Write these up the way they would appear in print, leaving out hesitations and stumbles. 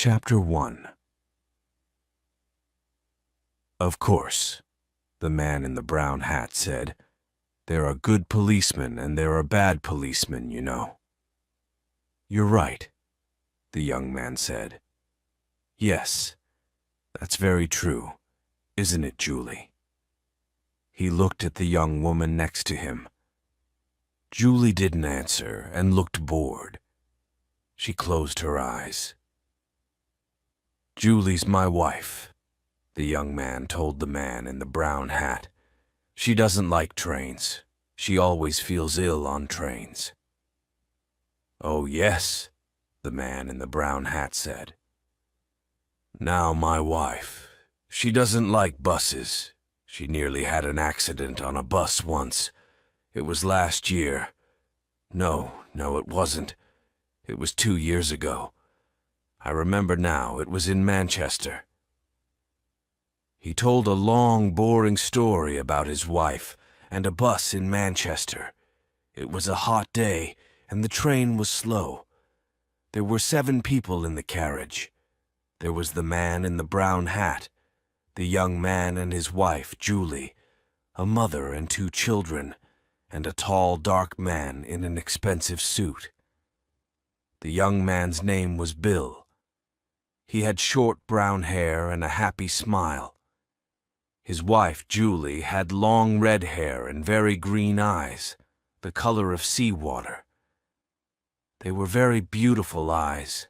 Chapter 1. Of course, the man in the brown hat said, there are good policemen and there are bad policemen, you know. You're right, the young man said. Yes, that's very true, isn't it, Julie? He looked at the young woman next to him. Julie didn't answer and looked bored. She closed her eyes. Julie's my wife, the young man told the man in the brown hat. She doesn't like trains. She always feels ill on trains. Oh, yes, the man in the brown hat said. Now my wife, she doesn't like buses. She nearly had an accident on a bus once. It was last year. No, it wasn't. It was 2 years ago. I remember now, it was in Manchester. He told a long, boring story about his wife and a bus in Manchester. It was a hot day, and the train was slow. There were 7 people in the carriage. There was the man in the brown hat, the young man and his wife, Julie, a mother and 2 children, and a tall, dark man in an expensive suit. The young man's name was Bill. He had short brown hair and a happy smile. His wife, Julie, had long red hair and very green eyes, the color of seawater. They were very beautiful eyes.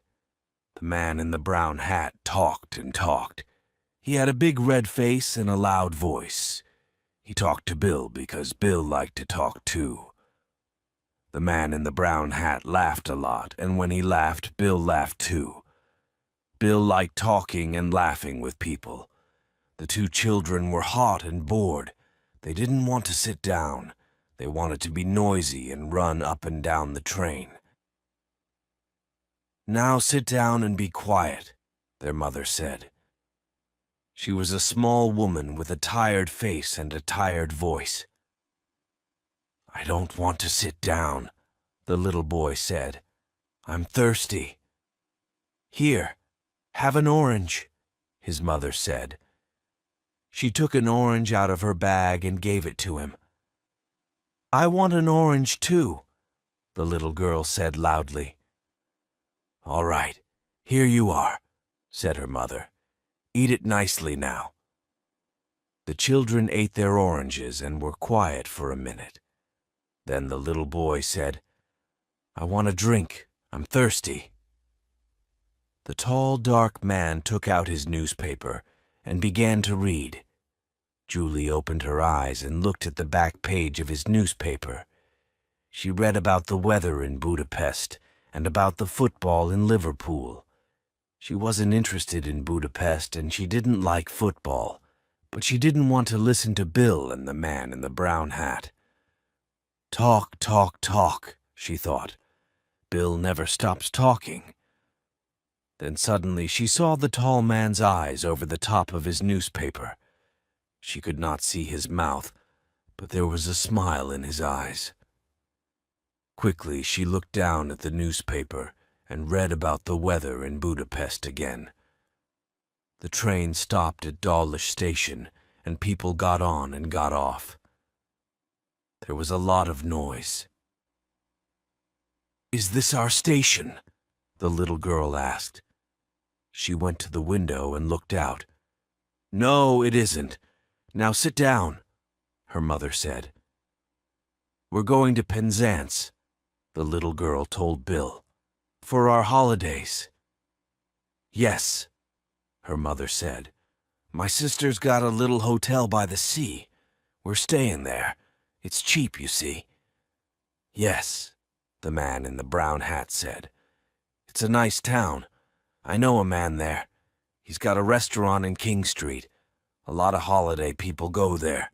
The man in the brown hat talked and talked. He had a big red face and a loud voice. He talked to Bill because Bill liked to talk too. The man in the brown hat laughed a lot, and when he laughed, Bill laughed too. Bill liked talking and laughing with people. The 2 children were hot and bored. They didn't want to sit down. They wanted to be noisy and run up and down the train. Now sit down and be quiet, their mother said. She was a small woman with a tired face and a tired voice. I don't want to sit down, the little boy said. I'm thirsty. Here, have an orange, his mother said. She took an orange out of her bag and gave it to him. I want an orange too, the little girl said loudly. All right, here you are, said her mother. Eat it nicely now. The children ate their oranges and were quiet for a minute. Then the little boy said, I want a drink. I'm thirsty. The tall, dark man took out his newspaper and began to read. Julie opened her eyes and looked at the back page of his newspaper. She read about the weather in Budapest and about the football in Liverpool. She wasn't interested in Budapest and she didn't like football, but she didn't want to listen to Bill and the man in the brown hat. Talk, talk, talk, she thought. Bill never stops talking. Then suddenly she saw the tall man's eyes over the top of his newspaper. She could not see his mouth, but there was a smile in his eyes. Quickly she looked down at the newspaper and read about the weather in Budapest again. The train stopped at Dawlish station, and people got on and got off. There was a lot of noise. Is this our station? The little girl asked. She went to the window and looked out. No, it isn't. Now sit down, her mother said. We're going to Penzance, the little girl told Bill, for our holidays. Yes, her mother said. My sister's got a little hotel by the sea. We're staying there. It's cheap, you see. Yes, the man in the brown hat said. It's a nice town. I know a man there. He's got a restaurant in King Street. A lot of holiday people go there.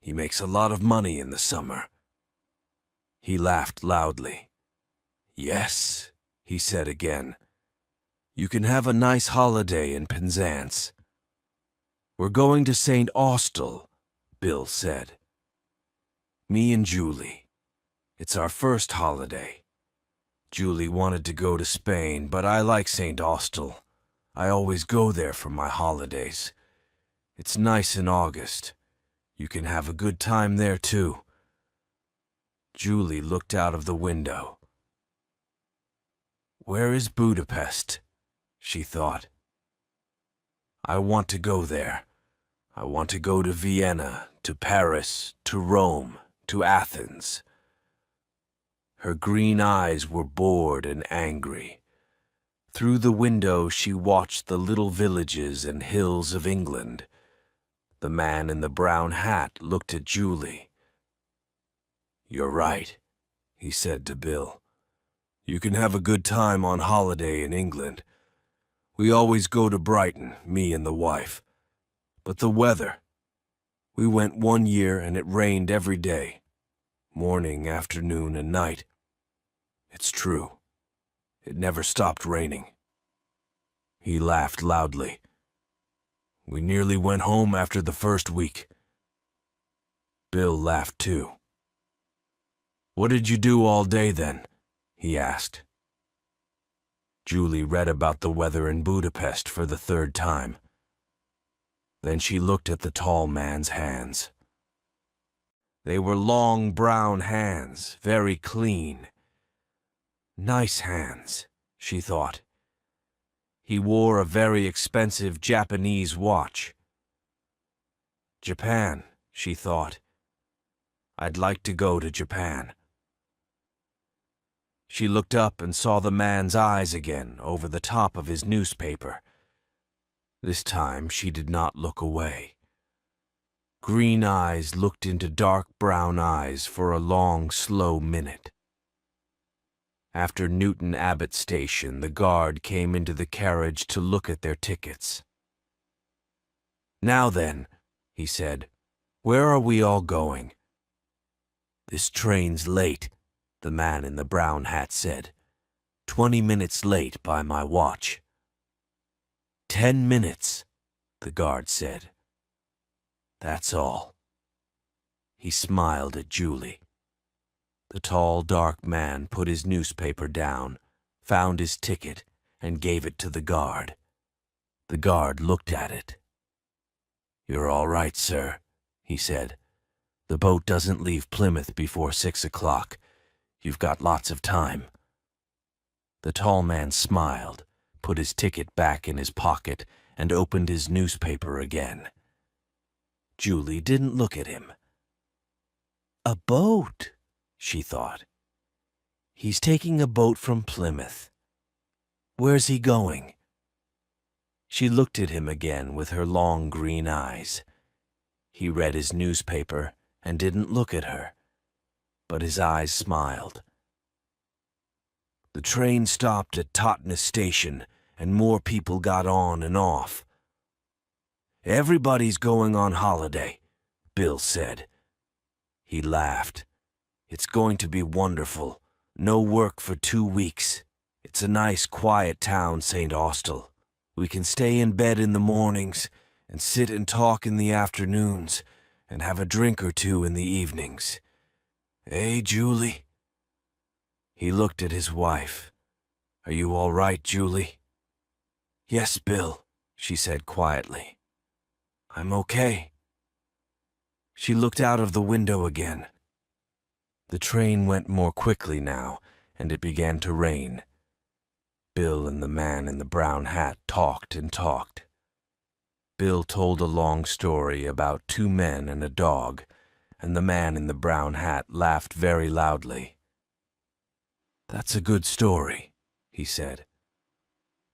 He makes a lot of money in the summer. He laughed loudly. Yes, he said again. You can have a nice holiday in Penzance. We're going to St. Austell, Bill said. Me and Julie. It's our first holiday. Julie wanted to go to Spain, but I like St. Austell. I always go there for my holidays. It's nice in August. You can have a good time there too. Julie looked out of the window. Where is Budapest? She thought. I want to go there. I want to go to Vienna, to Paris, to Rome, to Athens. Her green eyes were bored and angry. Through the window she watched the little villages and hills of England. The man in the brown hat looked at Julie. You're right, he said to Bill. You can have a good time on holiday in England. We always go to Brighton, me and the wife. But the weather. We went one year and it rained every day. Morning, afternoon, and night. It's true. It never stopped raining. He laughed loudly. We nearly went home after the first week. Bill laughed too. What did you do all day then? He asked. Julie read about the weather in Budapest for the third time. Then she looked at the tall man's hands. They were long brown hands, very clean. Nice hands, she thought. He wore a very expensive Japanese watch. Japan, she thought. I'd like to go to Japan. She looked up and saw the man's eyes again over the top of his newspaper. This time she did not look away. Green eyes looked into dark brown eyes for a long, slow minute. After Newton Abbot Station, the guard came into the carriage to look at their tickets. Now then, he said, where are we all going? This train's late, the man in the brown hat said. 20 minutes late by my watch. 10 minutes, the guard said. That's all. He smiled at Julie. The tall, dark man put his newspaper down, found his ticket, and gave it to the guard. The guard looked at it. You're all right, sir, he said. The boat doesn't leave Plymouth before 6 o'clock. You've got lots of time. The tall man smiled, put his ticket back in his pocket, and opened his newspaper again. Julie didn't look at him. A boat, she thought. He's taking a boat from Plymouth. Where's he going? She looked at him again with her long green eyes. He read his newspaper and didn't look at her, but his eyes smiled. The train stopped at Totnes Station, and more people got on and off. Everybody's going on holiday, Bill said. He laughed. It's going to be wonderful. No work for 2 weeks. It's a nice, quiet town, St. Austell. We can stay in bed in the mornings and sit and talk in the afternoons and have a drink or two in the evenings. Eh, Julie? He looked at his wife. Are you all right, Julie? Yes, Bill, she said quietly. I'm okay. She looked out of the window again. The train went more quickly now, and it began to rain. Bill and the man in the brown hat talked and talked. Bill told a long story about 2 men and a dog, and the man in the brown hat laughed very loudly. That's a good story, he said.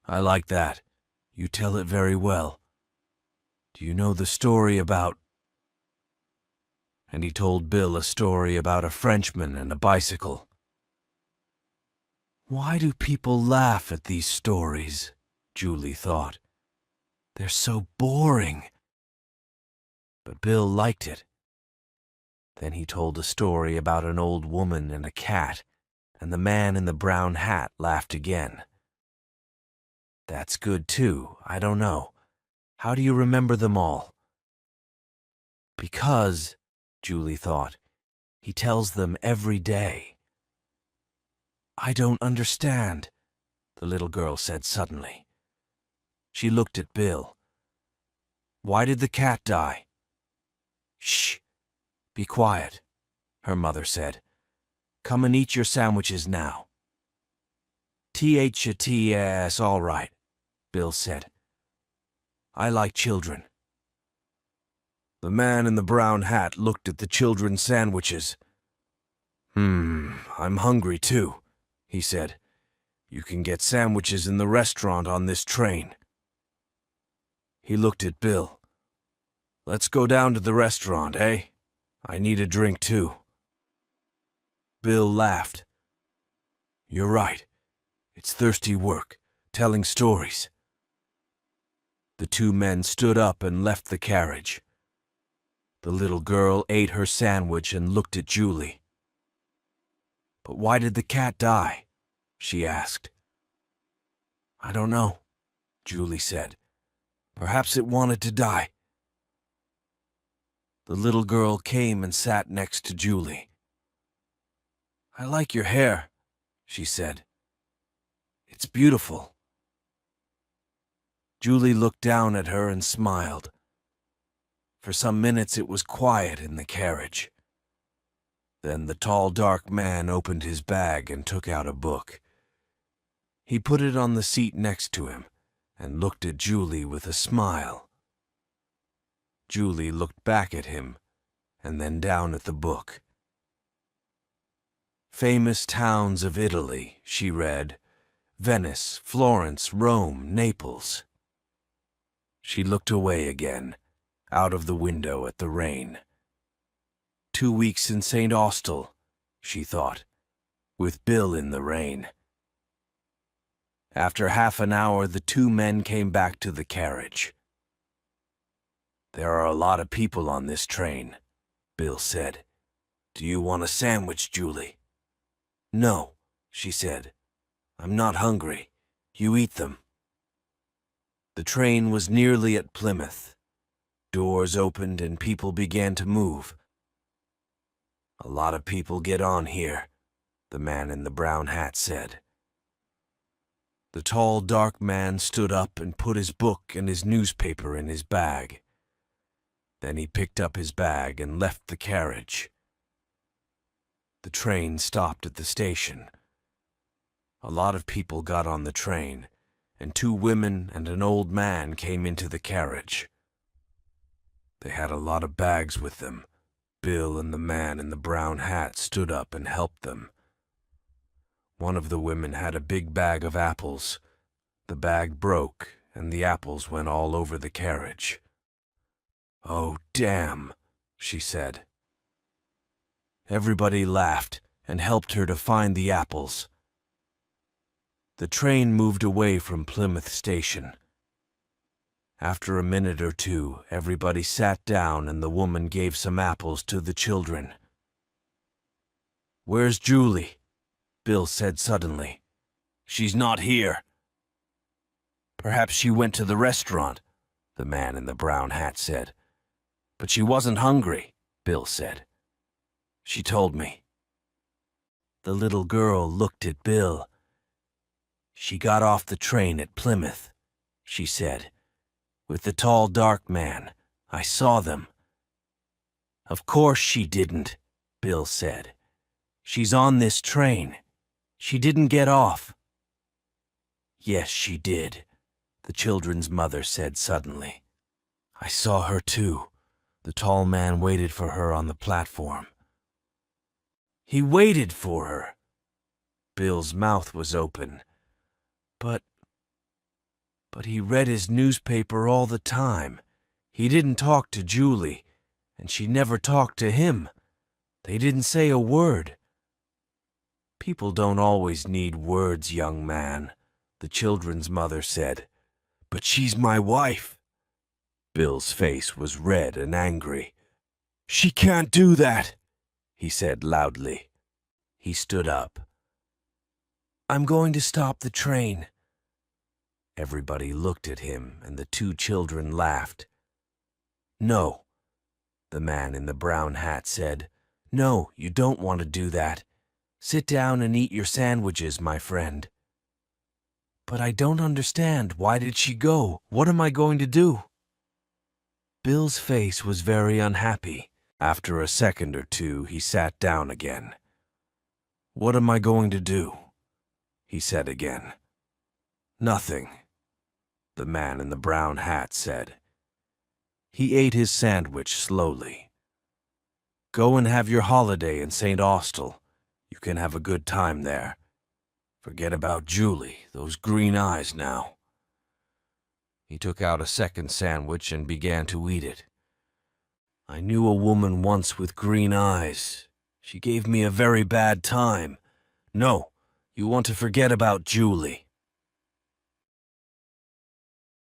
I like that. You tell it very well. Do you know the story about... And he told Bill a story about a Frenchman and a bicycle. Why do people laugh at these stories? Julie thought. They're so boring. But Bill liked it. Then he told a story about an old woman and a cat, and the man in the brown hat laughed again. That's good too, I don't know. How do you remember them all? Because, Julie thought, he tells them every day. I don't understand, the little girl said suddenly. She looked at Bill. Why did the cat die? Shh. Be quiet, her mother said. Come and eat your sandwiches now. THATS, all right, Bill said. I like children. The man in the brown hat looked at the children's sandwiches. I'm hungry too, he said. You can get sandwiches in the restaurant on this train. He looked at Bill. Let's go down to the restaurant, eh? I need a drink too. Bill laughed. You're right. It's thirsty work, telling stories. The two men stood up and left the carriage. The little girl ate her sandwich and looked at Julie. But why did the cat die? She asked. I don't know, Julie said. Perhaps it wanted to die. The little girl came and sat next to Julie. I like your hair, she said. It's beautiful. Julie looked down at her and smiled. For some minutes it was quiet in the carriage. Then the tall, dark man opened his bag and took out a book. He put it on the seat next to him and looked at Julie with a smile. Julie looked back at him and then down at the book. Famous towns of Italy, she read. Venice, Florence, Rome, Naples. She looked away again, out of the window at the rain. 2 weeks in St. Austell, she thought, with Bill in the rain. After half an hour, the two men came back to the carriage. There are a lot of people on this train, Bill said. Do you want a sandwich, Julie? No, she said. I'm not hungry. You eat them. The train was nearly at Plymouth. Doors opened and people began to move. A lot of people get on here, the man in the brown hat said. The tall, dark man stood up and put his book and his newspaper in his bag. Then he picked up his bag and left the carriage. The train stopped at the station. A lot of people got on the train, and 2 women and an old man came into the carriage. They had a lot of bags with them. Bill and the man in the brown hat stood up and helped them. One of the women had a big bag of apples. The bag broke, and the apples went all over the carriage. Oh, damn, she said. Everybody laughed and helped her to find the apples. The train moved away from Plymouth Station. After a minute or two, everybody sat down and the woman gave some apples to the children. Where's Julie? Bill said suddenly. She's not here. Perhaps she went to the restaurant, the man in the brown hat said. But she wasn't hungry, Bill said. She told me. The little girl looked at Bill. She got off the train at Plymouth, she said. With the tall, dark man. I saw them. Of course she didn't, Bill said. She's on this train. She didn't get off. Yes, she did, the children's mother said suddenly. I saw her too. The tall man waited for her on the platform. He waited for her. Bill's mouth was open. But he read his newspaper all the time. He didn't talk to Julie, and she never talked to him. They didn't say a word. People don't always need words, young man, the children's mother said. But she's my wife. Bill's face was red and angry. She can't do that, he said loudly. He stood up. I'm going to stop the train. Everybody looked at him, and the 2 children laughed. No, the man in the brown hat said. No, you don't want to do that. Sit down and eat your sandwiches, my friend. But I don't understand. Why did she go? What am I going to do? Bill's face was very unhappy. After a second or two, he sat down again. What am I going to do? He said again. Nothing, the man in the brown hat said. He ate his sandwich slowly. Go and have your holiday in St. Austell. You can have a good time there. Forget about Julie, those green eyes now. He took out a second sandwich and began to eat it. I knew a woman once with green eyes. She gave me a very bad time. No, you want to forget about Julie.